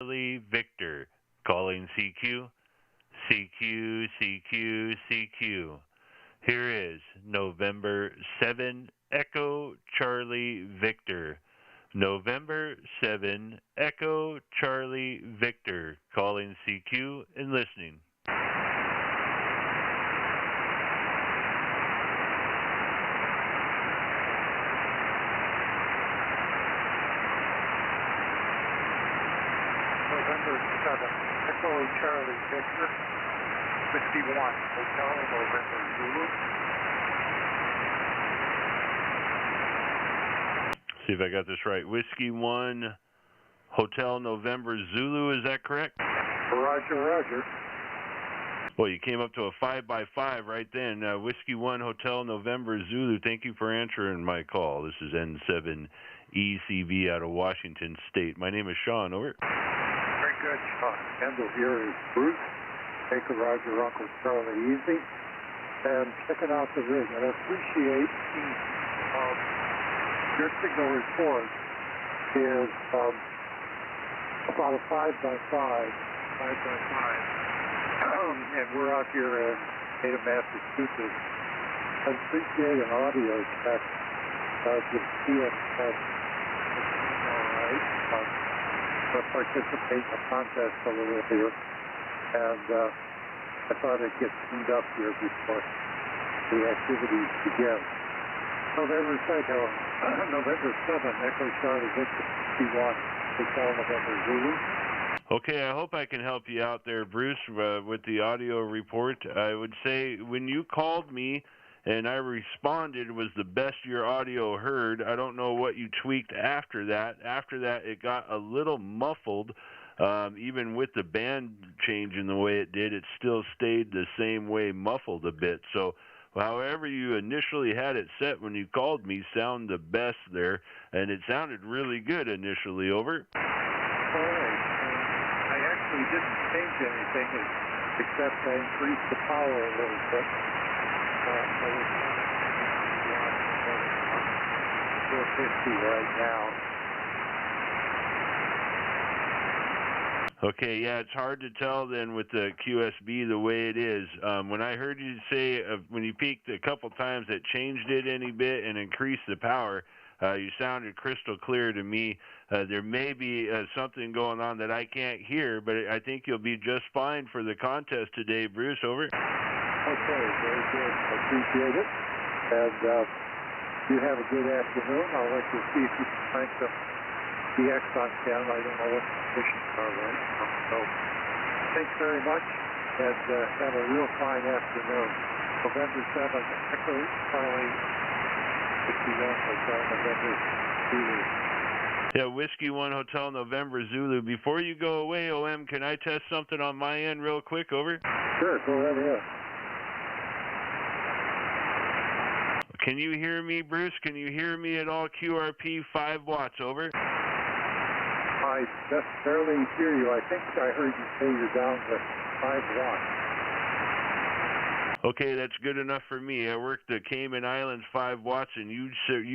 Charlie Victor, calling CQ. CQ, CQ, CQ. Here is November 7 Echo Charlie Victor. November 7 Echo Charlie Victor, calling CQ and listening. November 7, Echo Charlie Victor, 51, Hotel November Zulu. See if I got this right. Whiskey 1, Hotel November Zulu, is that correct? Roger, Roger. Well, you came up to a 5x5 right then. Whiskey 1, Hotel November Zulu, thank you for answering my call. This is N7ECV out of Washington State. My name is Sean, over. Very good, Sean. Handle here is Bruce. Take a Roger, Uncle Charlie Easy. And checking out the rig. And I appreciate your signal report is about a 5x5. And we're out here in Ada, Massachusetts. I appreciate an audio check to see if that's all right. To participate in the contest a little here. And I thought I'd get cleaned up here before the activities begin. November 2nd, November 7th, Echo Charlie Victor 51, Hotel November Zulu. Okay, I hope I can help you out there, Bruce, with the audio report. I would say when you called me and I responded was the best your audio heard. I don't know what you tweaked after that. After that, it got a little muffled. Even with the band changing the way it did, it still stayed the same way, muffled a bit. So however you initially had it set when you called me sounded the best there, and it sounded really good initially, over. All right. I actually didn't change anything except I increased the power a little bit. I was 450 right now. Okay, yeah, it's hard to tell then with the QSB the way it is. When I heard you say when you peaked a couple times that changed it any bit and increased the power, you sounded crystal clear to me. There may be something going on that I can't hear, but I think you'll be just fine for the contest today, Bruce, over. Okay, very good. I appreciate it. And you have a good afternoon. I'll let you see if you can find some DX on 10. I don't know what the conditions are right now. So thanks very much, and have a real fine afternoon. November 7th, Echo Charlie 51, Hotel November Zulu. Yeah, Whiskey 1, Hotel November Zulu. Before you go away, OM, can I test something on my end real quick, over? Sure, go right ahead. Can you hear me, Bruce? Can you hear me at all? QRP 5 watts, over. I just barely hear you. I think I heard you say you're down to 5 watts. Okay, that's good enough for me. I worked the Cayman Islands 5 watts, and you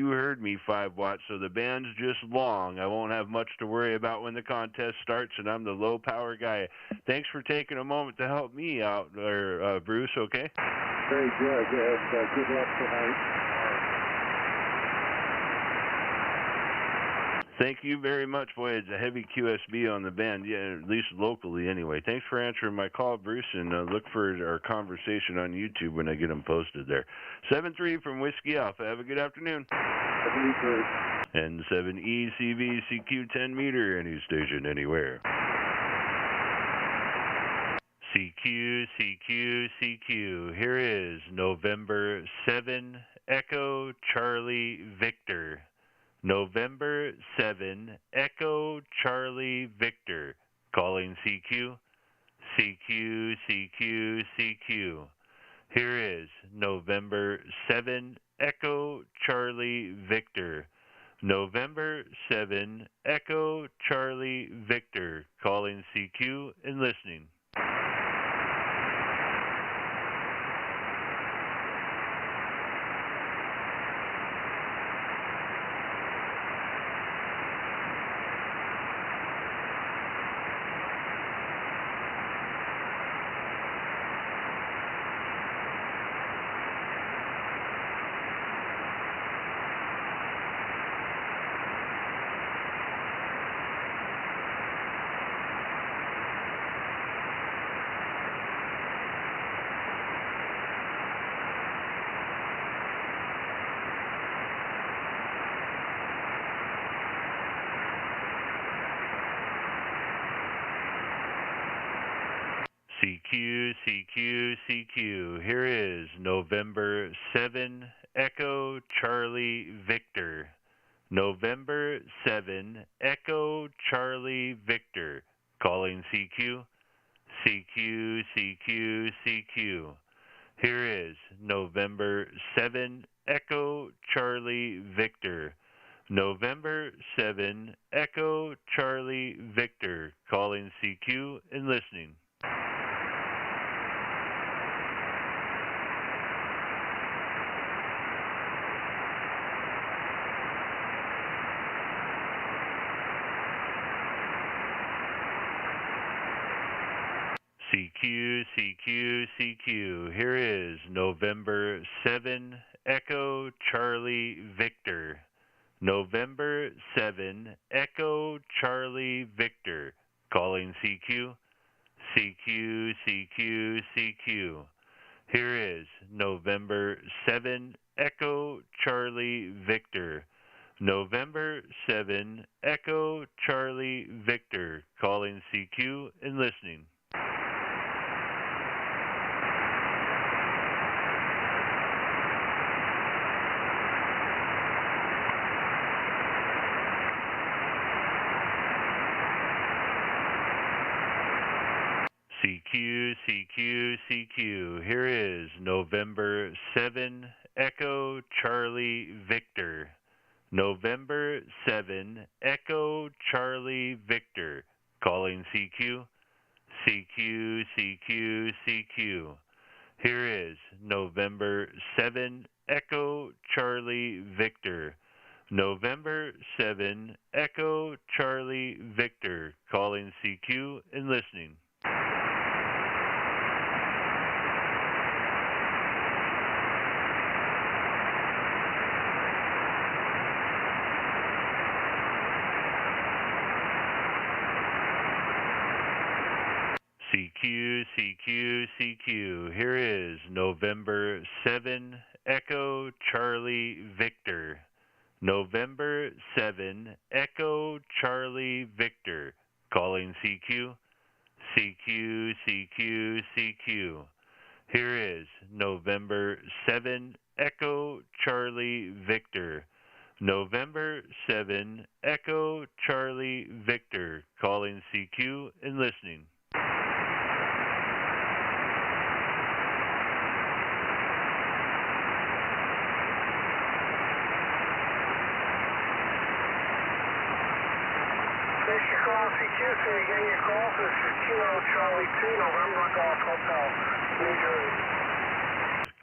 heard me 5 watts, so the band's just long. I won't have much to worry about when the contest starts, and I'm the low-power guy. Thanks for taking a moment to help me out, Bruce, okay? Very good, and good luck tonight. Thank you very much. Boy, it's a heavy QSB on the band, yeah, at least locally anyway. Thanks for answering my call, Bruce, and look for our conversation on YouTube when I get them posted there. 7-3 from Whiskey Alpha. Have a good afternoon. N7ECV CQ 10 meter, any station, anywhere. CQ, CQ, CQ. Here is November 7 Echo Charlie Victor. November 7 Echo Charlie Victor, calling CQ. CQ, CQ, CQ. Here is November 7 Echo Charlie Victor. November 7 Echo Charlie Victor, calling CQ and listening. CQ, CQ, CQ. Here is November 7, Echo Charlie Victor. November 7, Echo Charlie Victor. Calling CQ. CQ, CQ, CQ. Here is November 7, Echo Charlie Victor. November 7, Echo Charlie Victor. Calling CQ and listening. CQ, CQ, CQ. Here is November 7, Echo Charlie Victor. November 7, Echo Charlie Victor. Calling CQ. CQ, CQ, CQ. Here is November 7, Echo Charlie Victor. November 7, Echo Charlie Victor. Calling CQ and listening. CQ, CQ, CQ. Here is November 7, Echo Charlie Victor. November 7, Echo Charlie Victor. Calling CQ. CQ, CQ, CQ. Here is November 7, Echo Charlie Victor. November 7, Echo Charlie Victor. Calling CQ and listening. CQ, CQ, CQ. Here is November 7, Echo Charlie Victor. November 7, Echo Charlie Victor. Calling CQ. CQ, CQ, CQ. Here is November 7, Echo Charlie Victor. November 7, Echo Charlie Victor. Calling CQ and listening. CQ, say again your call. This is Kilo Charlie 2, November Golf Hotel, New Jersey.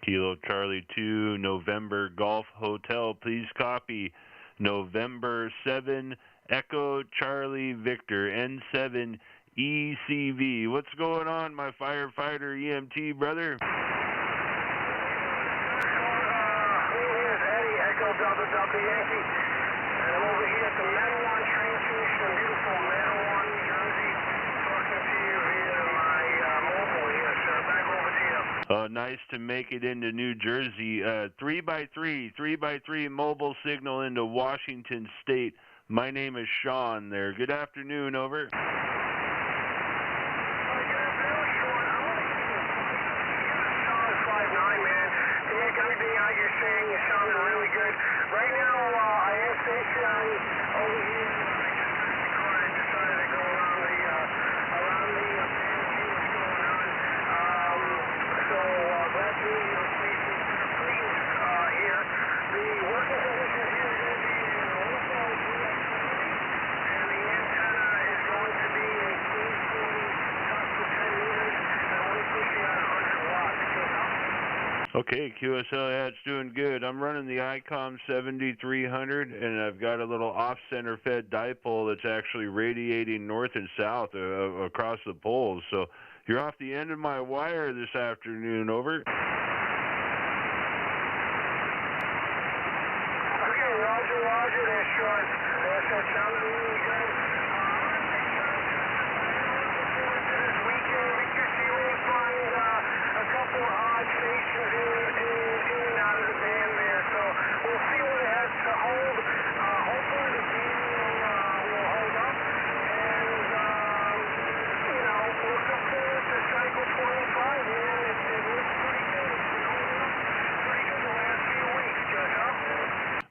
Kilo Charlie 2, November Golf Hotel. Please copy. November 7, Echo Charlie Victor, N7 ECV. What's going on, my firefighter EMT brother? Here's Eddie, Echo Delta Yankee. And I'm over here at the Mattawan train station in beautiful Mattawan, New Jersey. Talking to you via my mobile here, sir. Back over to you. Nice to make it into New Jersey. 3x3 mobile signal into Washington State. My name is Sean there. Good afternoon, over. Good afternoon, Sean. I'm going to give you a solid 5'9", man. To make everything out you're saying, you're sounding really good. Right now, I am stationary over here. I decided to go around the band, see what's going on. So glad to meet you. Please, here. The working conditions here are going to be in a local and the antenna is going to be a 340 up to 10 meters and only pushing out 100 watts. Okay, QSL, yeah, it's doing good. I'm running the ICOM 7300, and I've got a little off-center fed dipole that's actually radiating north and south across the poles. So you're off the end of my wire this afternoon, over. Okay, roger there, Sean. That sounded really good. This weekend, because you may find a couple of odd stations in and out of the band there. So we'll see what it has to hold. Hopefully the band will hold up. And, look forward to Cycle 20.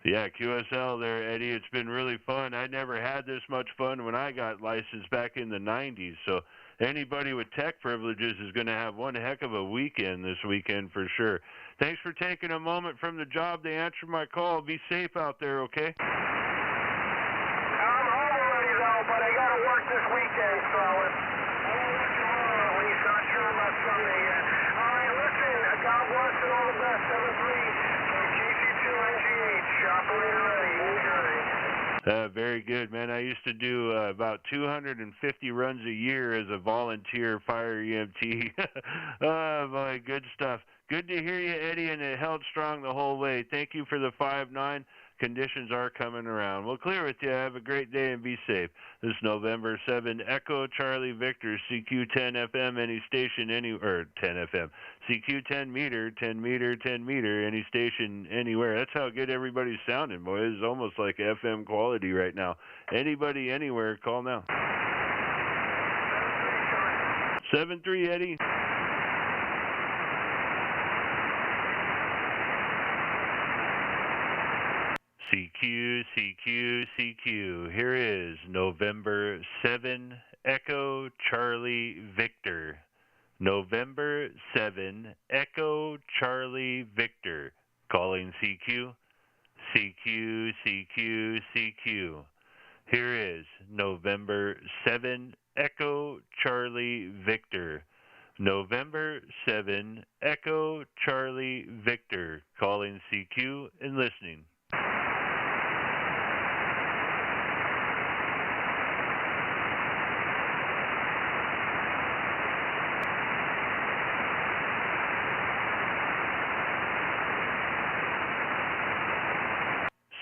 Yeah, QSL there, Eddie. It's been really fun. I never had this much fun when I got licensed back in the 90s. So anybody with tech privileges is going to have one heck of a weekend this weekend for sure. Thanks for taking a moment from the job to answer my call. Be safe out there, okay? I'm home already, though, but I got to work this weekend, so I'll let you know at least. Not sure about Sunday yet. All right, listen, God bless and all the best. 7-3 KC2NGH, operator ready, New Jersey. Very good, man. I used to do about 250 runs a year as a volunteer fire EMT. Oh, boy, good stuff. Good to hear you, Eddie, and it held strong the whole way. Thank you for the 5-9. Conditions are coming around. We'll clear with you. Have a great day and be safe. This is November 7, Echo Charlie Victor, CQ10 FM, any station, or 10 FM. CQ10 meter, 10 meter, 10 meter, any station, anywhere. That's how good everybody's sounding, boy. It's almost like FM quality right now. Anybody, anywhere, call now. 7-3, Eddie. CQ, CQ, CQ. Here is November 7, Echo Charlie Victor. November 7, Echo Charlie Victor. Calling CQ. CQ, CQ, CQ. Here is November 7, Echo Charlie Victor. November 7, Echo Charlie Victor. Calling CQ and listening.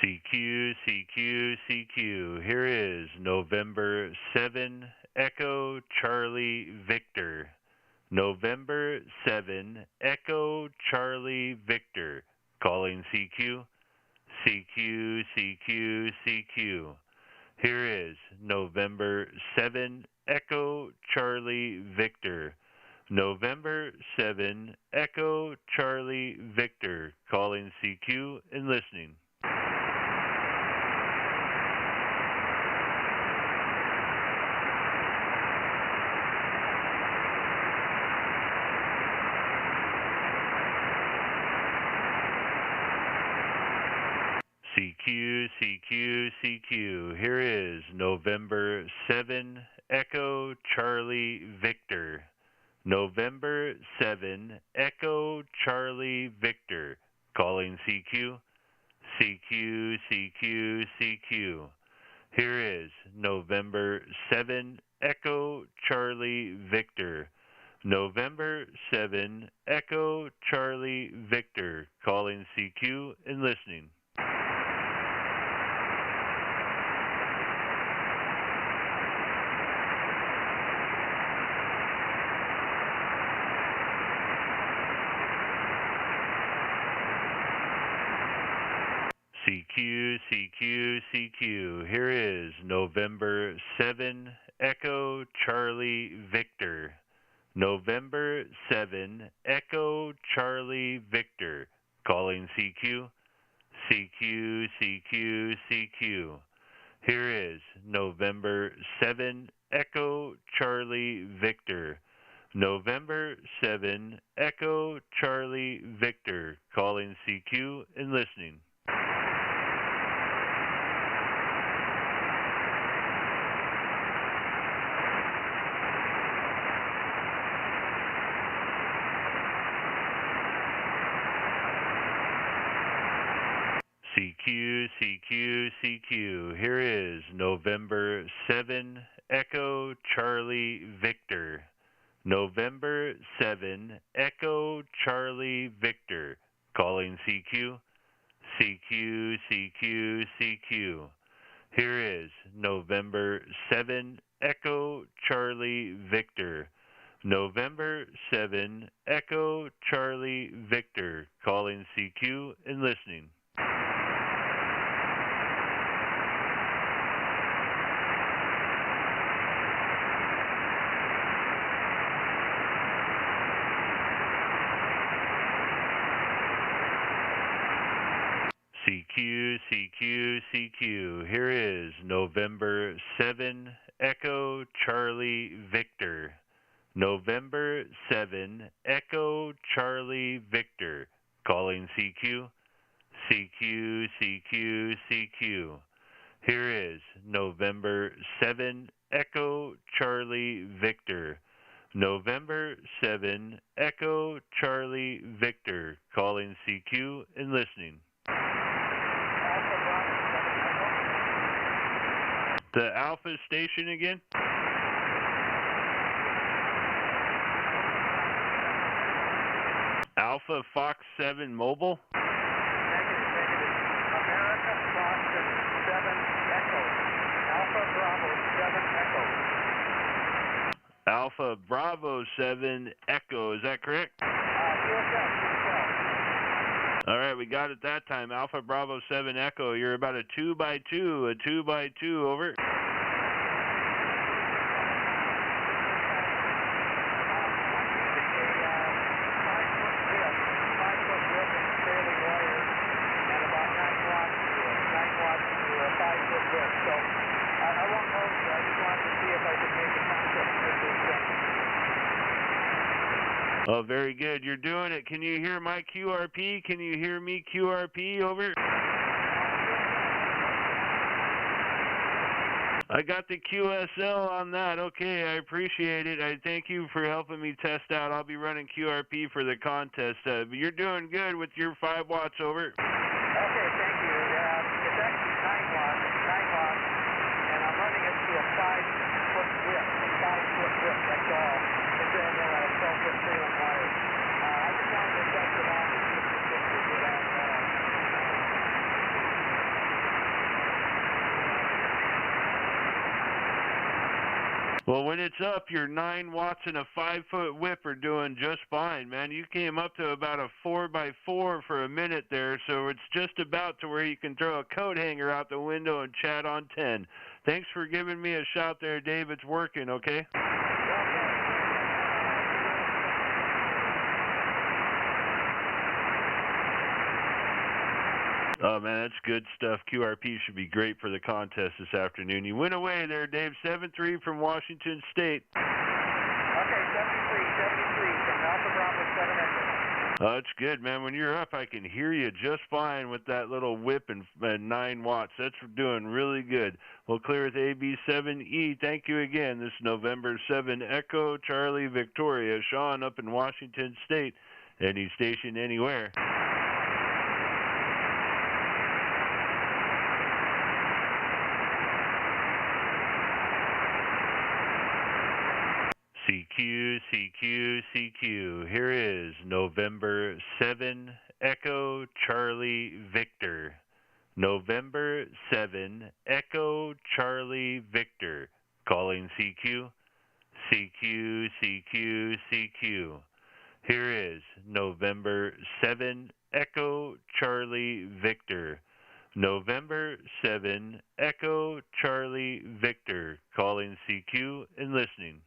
CQ, CQ, CQ. Here is November 7, Echo Charlie Victor. November 7, Echo Charlie Victor. Calling CQ. CQ, CQ, CQ. Here is November 7, Echo Charlie Victor. November 7, Echo Charlie Victor. Calling CQ and listening. CQ, CQ, CQ. Here is November 7, Echo Charlie Victor. November 7, Echo Charlie Victor. Calling CQ. CQ, CQ, CQ. Here is November 7, Echo Charlie Victor. November 7, Echo Charlie Victor. Calling CQ and listening. CQ, CQ, CQ. Here is November 7, Echo Charlie Victor. November 7, Echo Charlie Victor. Calling CQ. CQ, CQ, CQ. Here is November 7, Echo Charlie Victor. November 7, Echo Charlie Victor. Calling CQ and listening. CQ, CQ, CQ. Here is November 7, Echo Charlie Victor. November 7, Echo Charlie Victor. Calling CQ. CQ, CQ, CQ. Here is November 7, Echo Charlie Victor. November 7, Echo Charlie Victor. Calling CQ and listening. CQ, CQ, CQ, CQ. Here is November 7, Echo Charlie Victor. November 7, Echo Charlie Victor. Calling CQ. CQ, CQ, CQ. Here is November 7, Echo Charlie Victor. November 7, Echo Charlie Victor. Calling CQ and listening. The Alpha station again? Alpha Fox 7 Mobile? Negative. America Boston 7 Echo. Alpha Bravo 7 Echo. Alpha Bravo 7 Echo, is that correct? QSL. All right, we got it that time. Alpha Bravo 7 Echo, you're about a 2x2, a 2x2, over. Oh, very good. You're doing it. Can you hear my QRP? Can you hear me QRP? Over. I got the QSL on that. Okay, I appreciate it. I thank you for helping me test out. I'll be running QRP for the contest. But you're doing good with your 5 watts, over. Okay, thank you. It's actually 9 watts, and I'm running it to a 5-foot width, that's all. And then a 12-foot trailing wire. I just wanted to test it out and see if the picture would add Well, when it's up, your 9 watts and a 5-foot whip are doing just fine, man. You came up to about a 4x4 for a minute there, so it's just about to where you can throw a coat hanger out the window and chat on 10. Thanks for giving me a shout there, Dave. It's working, okay? Oh, man, that's good stuff. QRP should be great for the contest this afternoon. You went away there, Dave. 7-3 from Washington State. Okay, 73 from Alpha Bravo 7 Echo. Oh, that's good, man. When you're up, I can hear you just fine with that little whip and 9 watts. That's doing really good. We'll clear with AB7E. Thank you again. This is November 7 Echo Charlie Victoria. Sean up in Washington State. Any station, anywhere. CQ, CQ, CQ. Here is November 7, Echo Charlie Victor. November 7, Echo Charlie Victor. Calling CQ. CQ, CQ, CQ. Here is November 7, Echo Charlie Victor. November 7, Echo Charlie Victor. Calling CQ and listening.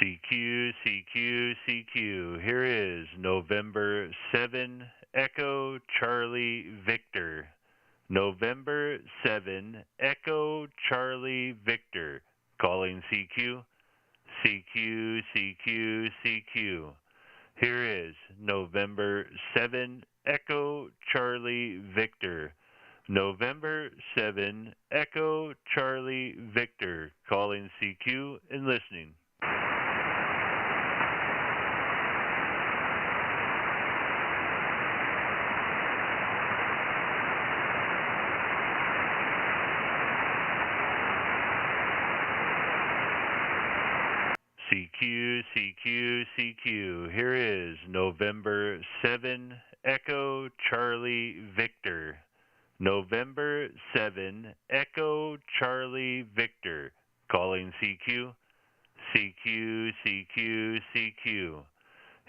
CQ, CQ, CQ. Here is November 7, Echo Charlie Victor. November 7, Echo Charlie Victor. Calling CQ. CQ, CQ, CQ. Here is November 7, Echo Charlie Victor. November 7, Echo Charlie Victor. Calling CQ and listening. CQ, CQ, CQ. Here is November 7, Echo Charlie Victor. November 7, Echo Charlie Victor. Calling CQ. CQ, CQ, CQ.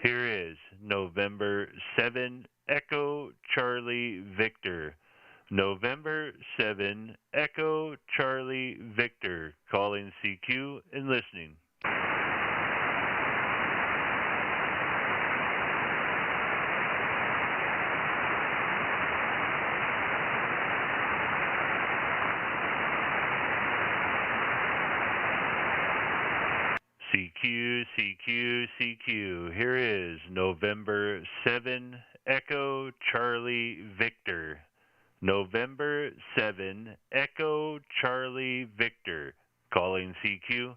Here is November 7, Echo Charlie Victor. November 7 Echo Charlie Victor, calling CQ and listening. CQ, CQ, CQ. Here is November 7 Echo Charlie Victor. November 7 Echo Charlie Victor, calling CQ.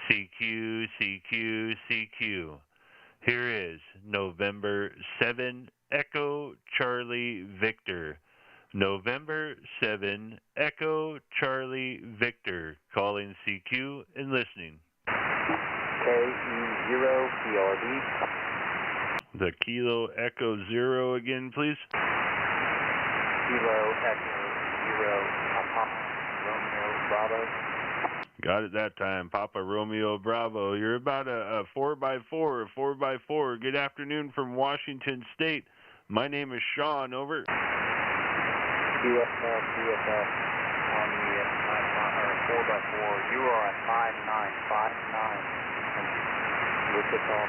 CQ, CQ, CQ. Here is November 7 Echo Charlie Victor. November 7 Echo Charlie Victor, calling CQ and listening. KE0 PRB. The Kilo Echo 0 again, please. Kilo Echo 0 Papa Romeo Bravo. Got it that time, Papa Romeo Bravo. You're about a 4x4, a 4x4. Good afternoon from Washington State. My name is Sean, over. QSL on the 4x4. You are at 5959 Wichita.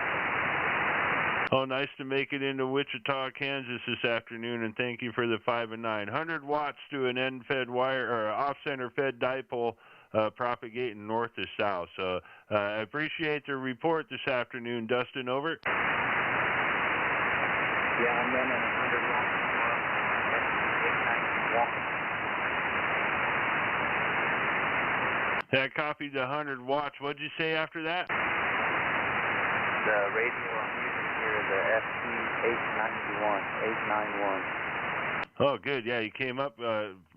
Oh, nice to make it into Wichita, Kansas this afternoon, and thank you for the 5 and 9. 100 watts to an end-fed wire, or off-center fed dipole, propagating north to south. So I appreciate the report this afternoon. Dustin, over. Yeah, I'm running 100 watts. I copied the 100 watts. What'd you say after that? The radio I'm using here is the FT891. Oh, good. Yeah, you came up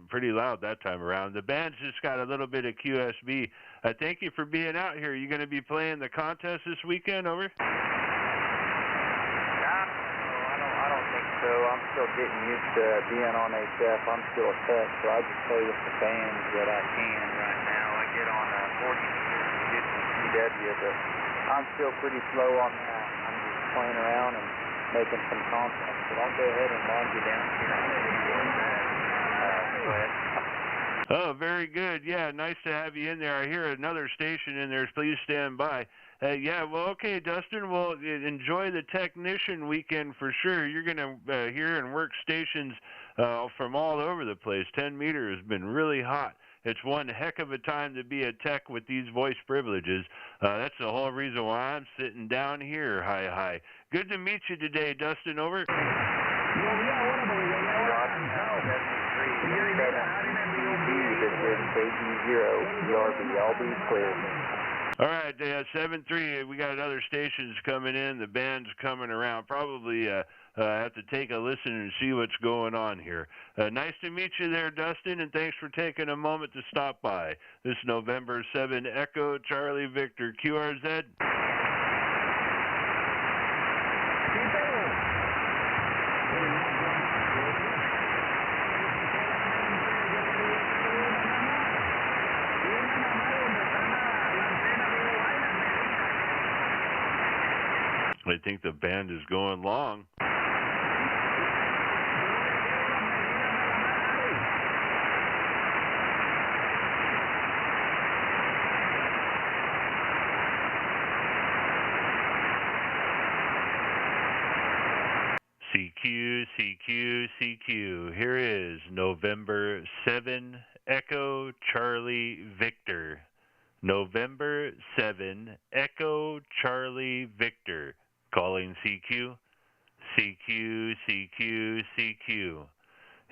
pretty loud that time around. The band's just got a little bit of QSB. Thank you for being out here. You going to be playing the contest this weekend, over? I don't think so. I'm still getting used to being on HF. I'm still a tech, so I just play with the bands that I can right now. I get on 40 CW, but I'm still pretty slow on that. I'm just playing around and making some contacts. But I'll go ahead and log you down here. Go ahead. Oh, very good. Yeah, nice to have you in there. I hear another station in there. Please stand by. Yeah, well, okay, Dustin. Well, enjoy the technician weekend for sure. You're going to hear and work stations from all over the place. 10 meter has been really hot. It's one heck of a time to be a tech with these voice privileges. That's the whole reason why I'm sitting down here. Hi. Good to meet you today, Dustin, over. I'll be clear. All right, 7-3. We got other stations coming in. The band's coming around. Probably have to take a listen and see what's going on here. Nice to meet you there, Dustin, and thanks for taking a moment to stop by. This November 7 Echo Charlie Victor QRZ. I think the band is going long. CQ, CQ, CQ. Here is November 7 Echo Charlie Victor. November 7 Echo Charlie Victor. Calling CQ. CQ, CQ, CQ.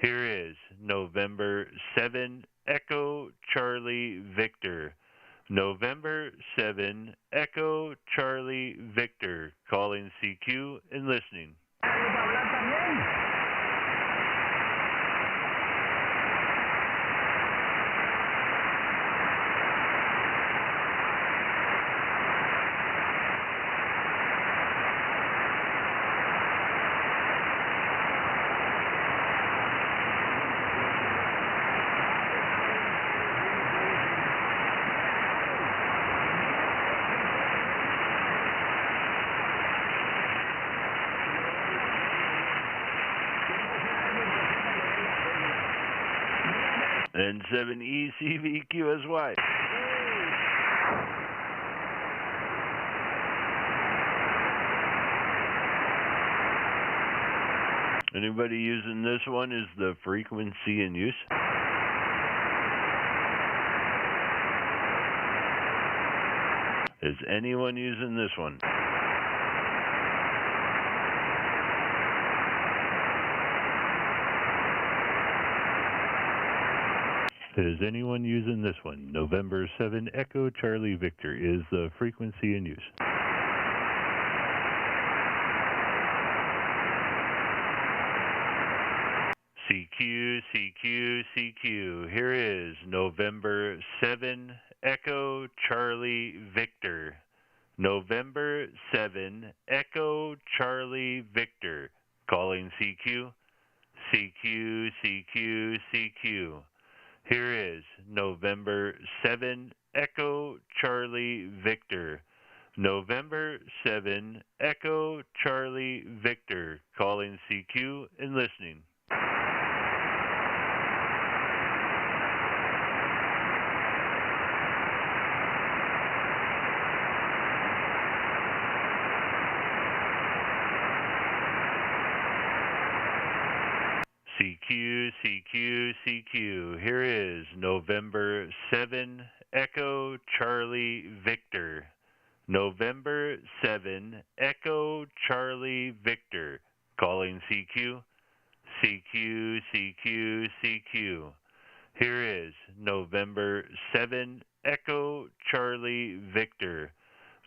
Here is November 7 Echo Charlie Victor. November 7 Echo Charlie Victor. Calling CQ and listening. N7ECVQSY. Anybody using this one? Is the frequency in use? Is anyone using this one? Is anyone using this one? November 7 Echo Charlie Victor. Is the frequency in use? CQ, CQ, CQ. Here is November 7 Echo Charlie Victor. November 7 Echo Charlie Victor. Calling CQ. CQ, CQ, CQ. Here is November 7 Echo Charlie Victor. November 7 Echo Charlie Victor. Calling CQ and listening. CQ, CQ, CQ. Here is November 7 Echo Charlie Victor. November 7 Echo Charlie Victor. Calling CQ. CQ, CQ, CQ. Here is November 7 Echo Charlie Victor.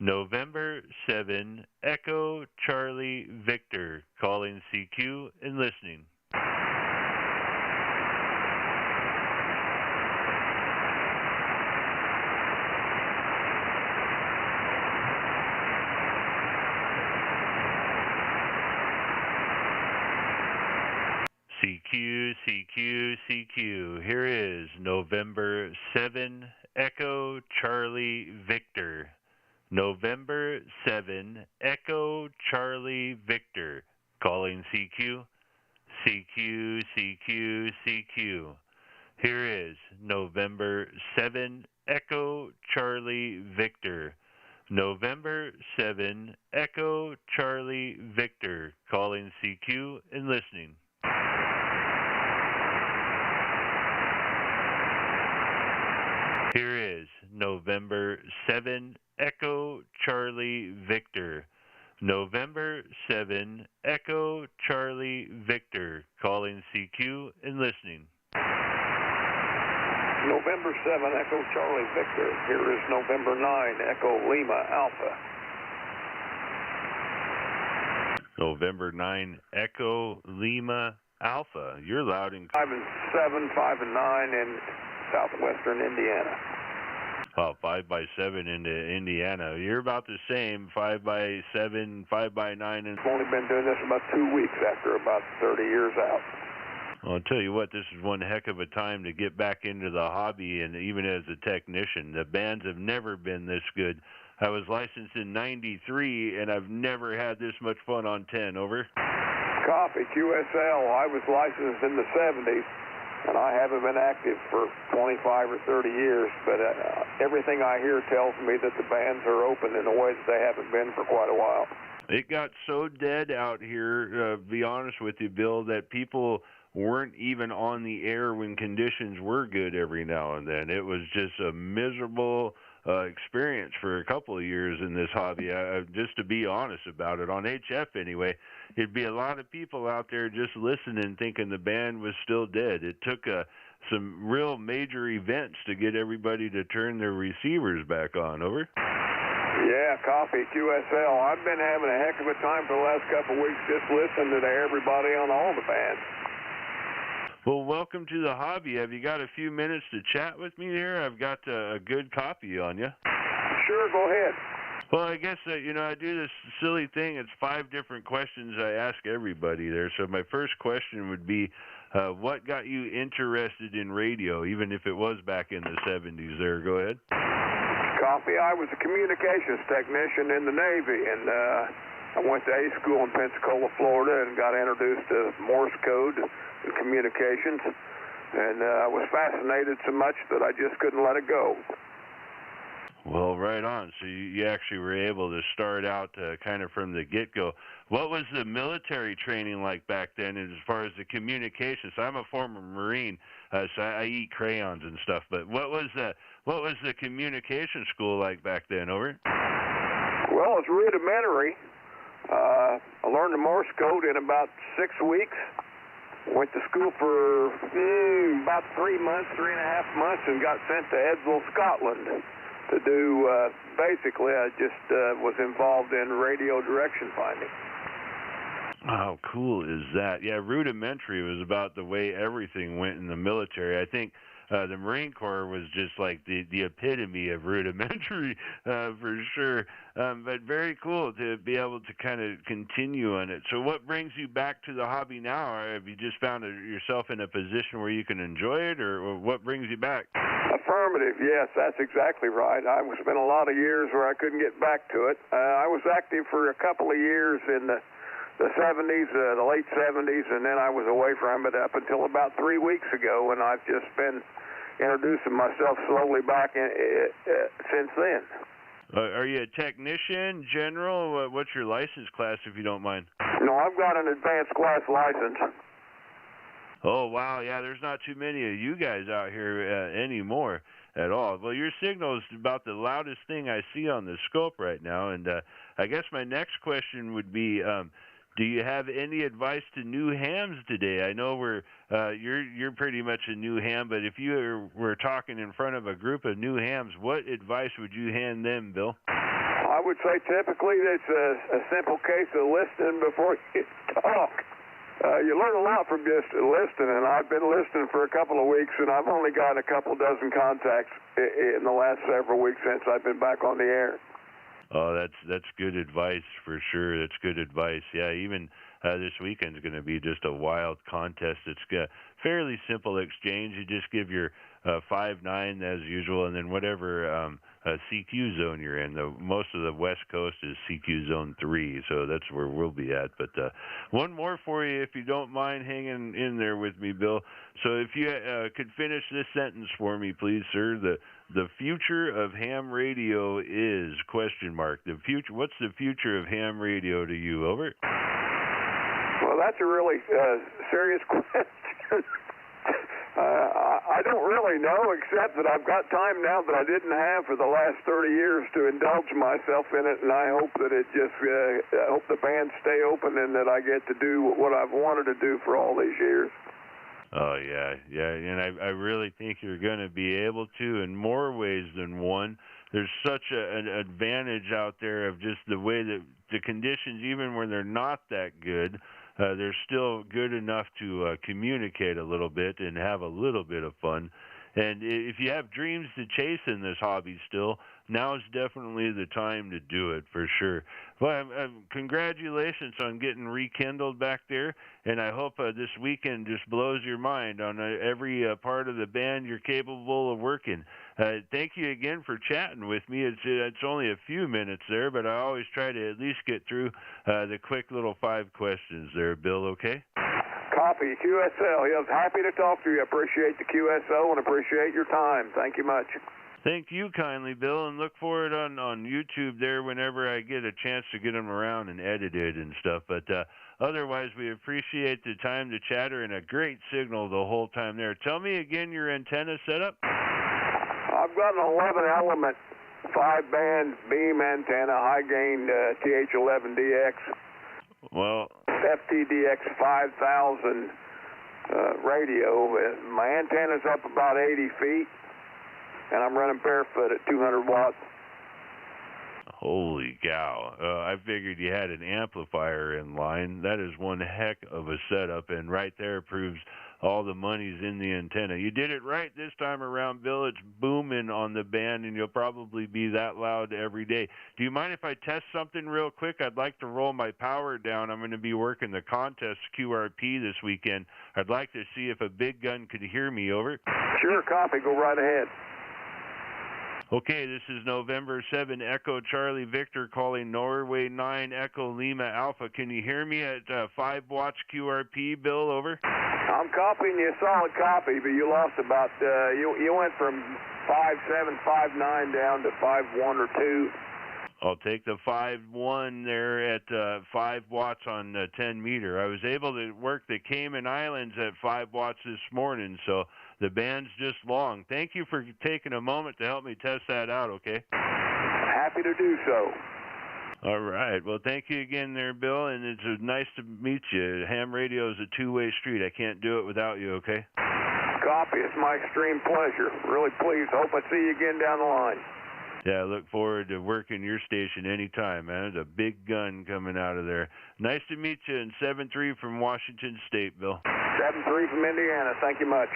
November 7 Echo Charlie Victor. Calling CQ and listening. CQ, CQ, CQ. Here is November 7 Echo Charlie Victor. November 7 Echo Charlie Victor. Calling CQ. CQ, CQ, CQ. Here is November 7 Echo Charlie Victor. November 7 Echo Charlie Victor. Calling CQ and listening. Here is November 7 Echo Charlie Victor. November 7 Echo Charlie Victor. Calling CQ and listening. November 7 Echo Charlie Victor. Here is November 9 Echo Lima Alpha. November 9 Echo Lima Alpha. You're loud and 5 and 7, 5 and 9 in southwestern Indiana. Well, 5 by 7 into Indiana. You're about the same, 5 by 7, 5 by 9. And I've only been doing this about 2 weeks after about 30 years out. Well, I'll tell you what, this is one heck of a time to get back into the hobby, and even as a technician. The bands have never been this good. I was licensed in '93, and I've never had this much fun on 10. Over. Copy, QSL. I was licensed in the 70s, and I haven't been active for 25 or 30 years, but everything I hear tells me that the bands are open in a way that they haven't been for quite a while. It got so dead out here, to be honest with you, Bill, that people weren't even on the air when conditions were good every now and then. It was just a miserable experience for a couple of years in this hobby, just to be honest about it. On HF anyway, it'd be a lot of people out there just listening thinking the band was still dead. It took some real major events to get everybody to turn their receivers back on. Over. Yeah, copy, QSL. I've been having a heck of a time for the last couple of weeks just listening to everybody on all the bands. Well, welcome to the hobby. Have you got a few minutes to chat with me here? I've got a good copy on you. Sure, go ahead. Well, I guess, I do this silly thing. It's 5 different questions I ask everybody there. So my first question would be, what got you interested in radio, even if it was back in the 70s there? Go ahead. Copy. I was a communications technician in the Navy, and I went to A school in Pensacola, Florida, and got introduced to Morse code and communications. and I was fascinated so much that I just couldn't let it go. Well, right on. So you actually were able to start out kind of from the get-go. What was the military training like back then as far as the communications? I'm a former Marine, so I eat crayons and stuff. But what was the communication school like back then? Over. Well, it's rudimentary. I learned the Morse code in about 6 weeks. Went to school for about 3 months, 3.5 months, and got sent to Edsall, Scotland to do, basically, I just was involved in radio direction finding. How cool is that? Yeah, rudimentary was about the way everything went in the military. I think the Marine Corps was just like the epitome of rudimentary for sure. But very cool to be able to kind of continue on it. So what brings you back to the hobby now? Or have you just found yourself in a position where you can enjoy it, or what brings you back? Affirmative, yes, that's exactly right. I spent a lot of years where I couldn't get back to it. I was active for a couple of years in the 70s, the late 70s, and then I was away from it up until about 3 weeks ago, and I've just been introducing myself slowly back since then. Are you a technician, general? What's your license class, if you don't mind? No, I've got an advanced class license. Oh, wow, yeah, there's not too many of you guys out here anymore at all. Well, your signal is about the loudest thing I see on the scope right now, and I guess my next question would be, do you have any advice to new hams today? I know you're pretty much a new ham, but if you were talking in front of a group of new hams, what advice would you hand them, Bill? I would say typically it's a simple case of listening before you talk. You learn a lot from just listening, and I've been listening for a couple of weeks, and I've only got a couple dozen contacts in the last several weeks since I've been back on the air. Oh, that's good advice for sure. That's good advice. Yeah, even this weekend's going to be just a wild contest. It's a fairly simple exchange. You just give your 5-9 as usual, and then whatever CQ zone you're in. Most of the West Coast is CQ zone 3, so that's where we'll be at. But one more for you, if you don't mind hanging in there with me, Bill. So if you could finish this sentence for me, please, sir. The future of ham radio is ? The future. What's the future of ham radio to you? Over. Well, that's a really serious question. I don't really know, except that I've got time now that I didn't have for the last 30 years to indulge myself in it, and I hope that it just, I hope the bands stay open and that I get to do what I've wanted to do for all these years. Oh, yeah, and I really think you're going to be able to in more ways than one. There's such an advantage out there of just the way that the conditions, even when they're not that good, they're still good enough to communicate a little bit and have a little bit of fun. And if you have dreams to chase in this hobby still, now is definitely the time to do it for sure. Well, congratulations on getting rekindled back there, and I hope this weekend just blows your mind on every part of the band you're capable of working. Thank you again for chatting with me. It's only a few minutes there, but I always try to at least get through the quick little 5 questions there, Bill, okay? Copy, QSL. Yes, happy to talk to you. Appreciate the QSO and appreciate your time. Thank you much. Thank you kindly, Bill, and look for it on YouTube there whenever I get a chance to get them around and edited and stuff. But otherwise, we appreciate the time to chatter and a great signal the whole time there. Tell me again your antenna setup. I've got an 11-element 5-band beam antenna, high-gain TH11DX. Well, FTDX 5000 radio. My antenna's up about 80 feet, and I'm running barefoot at 200 watts. Holy cow. I figured you had an amplifier in line. That is one heck of a setup, and right there proves all the money's in the antenna. You did it right this time around, Bill. It's booming on the band, and you'll probably be that loud every day. Do you mind if I test something real quick? I'd like to roll my power down. I'm going to be working the contest QRP this weekend. I'd like to see if a big gun could hear me. Over. Sure, copy. Go right ahead. Okay, this is November 7 Echo Charlie Victor calling Norway 9 Echo Lima Alpha. Can you hear me at 5 watts QRP, Bill? Over. I'm copying you a solid copy, but you lost about, you went from 5.7, 5.9 down to 5.1 or 2. I'll take the 5.1 there at 5 watts on 10 meter. I was able to work the Cayman Islands at 5 watts this morning, so the band's just long. Thank you for taking a moment to help me test that out, okay? Happy to do so. All right. Well, thank you again there, Bill, and it's nice to meet you. Ham radio is a two-way street. I can't do it without you, okay? Copy. It's my extreme pleasure. Really pleased. Hope I see you again down the line. Yeah, I look forward to working your station anytime, man. There's a big gun coming out of there. Nice to meet you, and 7-3 from Washington State, Bill. 7-3 from Indiana. Thank you much.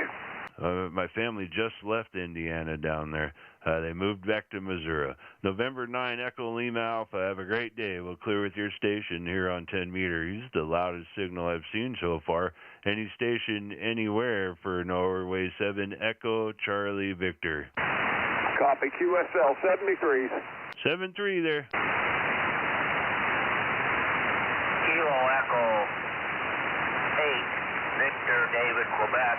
My family just left Indiana down there. They moved back to Missouri. November 9, Echo Lima Alpha. Have a great day. We'll clear with your station here on 10 meter. He's the loudest signal I've seen so far. Any station anywhere for Norway 7 Echo Charlie Victor. Copy. QSL 73. 7-3 there. Kilo Echo 8, Victor David, Quebec.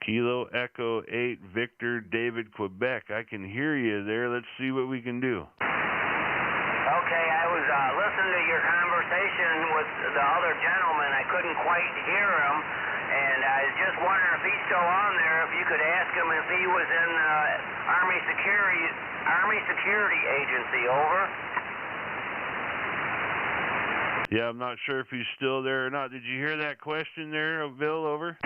Kilo Echo 8 Victor David, Quebec. I can hear you there. Let's see what we can do. Okay, I was listening to your conversation with the other gentleman. I couldn't quite hear him, and I was just wondering if he's still on there, if you could ask him if he was in Army Security Agency, over. Yeah, I'm not sure if he's still there or not. Did you hear that question there, Bill, over?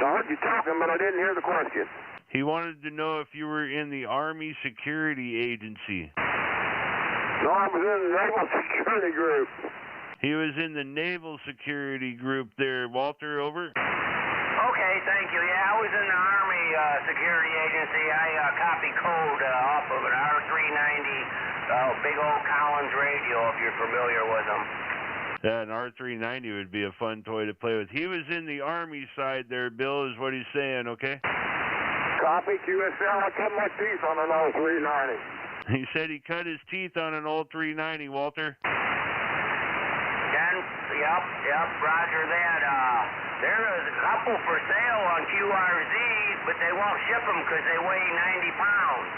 I heard you talking, but I didn't hear the question. He wanted to know if you were in the Army Security Agency. No, I was in the Naval Security Group. He was in the Naval Security Group there. Walter, over? Okay, thank you. Yeah, I was in the Army Security Agency. I copy code off of an R390, big old Collins radio, if you're familiar with them. Yeah, an R390 would be a fun toy to play with. He was in the Army side there, Bill, is what he's saying, okay? Copy. QSL. I cut my teeth on an R390. He said he cut his teeth on an old 390, Walter. Yep, roger that. There is a couple for sale on QRZ, but they won't ship them because they weigh 90 pounds.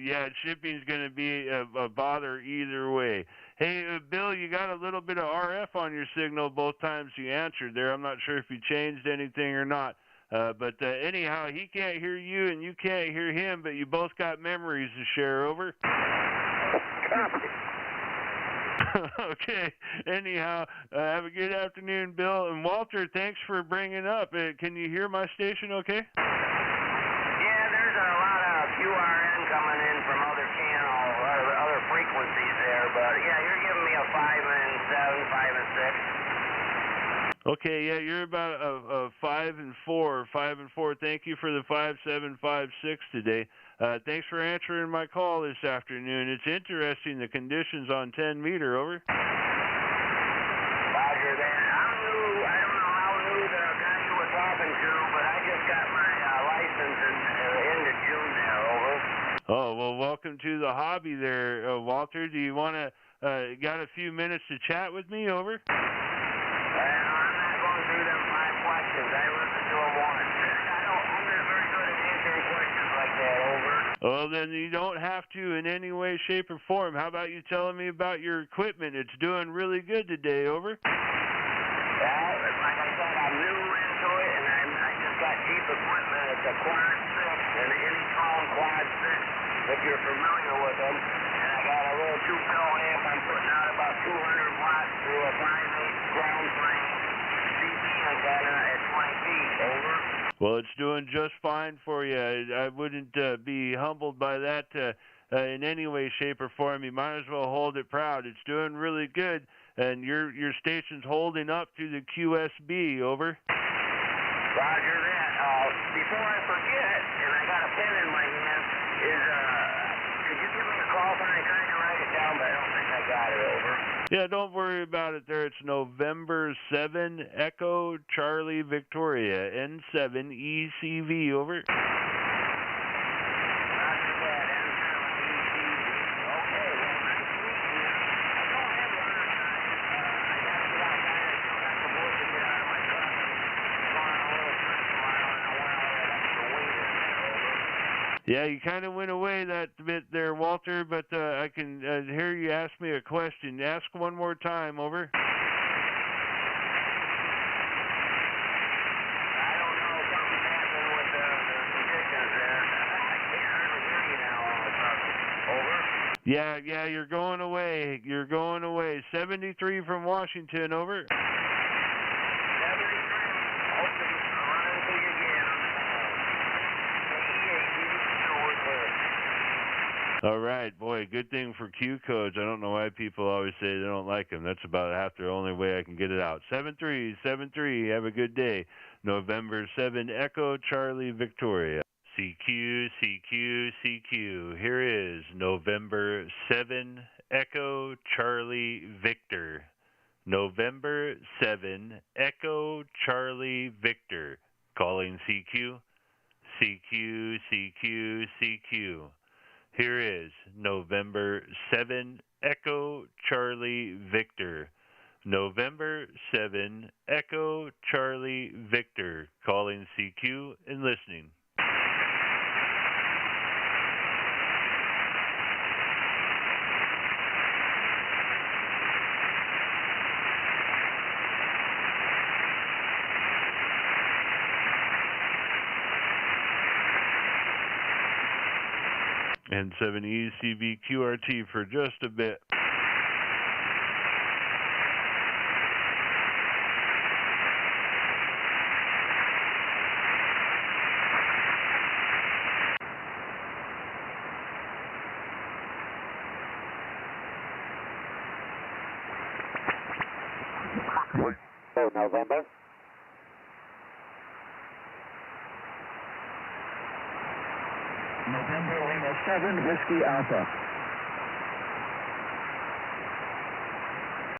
Yeah, shipping's going to be a bother either way. Hey, Bill, you got a little bit of RF on your signal both times you answered there. I'm not sure if you changed anything or not. But anyhow, he can't hear you and you can't hear him, but you both got memories to share, over. Copy. Okay. Anyhow, have a good afternoon, Bill. And Walter, thanks for bringing up. Can you hear my station okay? Yeah, there's a lot of QRN coming in from other channels, other frequencies there, but yeah, you're giving me a 5 and 7, 5 and 6. Okay, yeah, you're about a 5 and 4. 5 and 4. Thank you for the 5, 7, 5, 6 today. Thanks for answering my call this afternoon. It's interesting, the conditions on 10 meter, over. Roger that. I'm new. I don't know how new the guy you were talking to, but I just got my license in end of June there, over. Oh, well, welcome to the hobby there, Walter. Do you want to, got a few minutes to chat with me, over? I'm not going through them 5 questions. I listened to them once. I'm not very good at answering questions like that, over. Well, then you don't have to in any way, shape, or form. How about you telling me about your equipment? It's doing really good today, over. Well, like I said, I'm new into it, and I just got cheap equipment. It's a Quad 6, an Anytone Quad 6, if you're familiar with them. And I got a little 2-pill amp. I'm putting out about 200 watts through a 5/8 ground plane CB antenna at 20 feet, over. Well, it's doing just fine for you. I wouldn't be humbled by that in any way, shape, or form. You might as well hold it proud. It's doing really good, and your station's holding up through the QSB, over. Roger that. Before I forget, and I got a pen in my hand, could you give me a call when I trying to write it down, but I don't think I got it, over. Yeah, don't worry about it there. It's November 7 Echo Charlie Victoria, N7 ECV, over. Yeah, you kind of went away that bit there, Walter, but I can hear you ask me a question. Ask one more time, over. I don't know, something's happening with the conditions there. I can't hardly hear you now all of a sudden. Over. Yeah, you're going away. You're going away. 73 from Washington, over. 73. Hopefully, I'll run into you again. 88, still we're clear. All right, boy, good thing for Q codes. I don't know why people always say they don't like them. That's about half the only way I can get it out. 7373, have a good day. November 7, Echo, Charlie, Victoria. CQ, CQ, CQ. Here is November 7, Echo, Charlie, Victor. November 7, Echo, Charlie, Victor. Calling CQ. CQ, CQ, CQ. Here is November 7, Echo, Charlie, Victor. November 7, Echo, Charlie, Victor. Calling CQ and listening. And 7 ECV QRT for just a bit. So November. November Lima 7, Whiskey Alpha.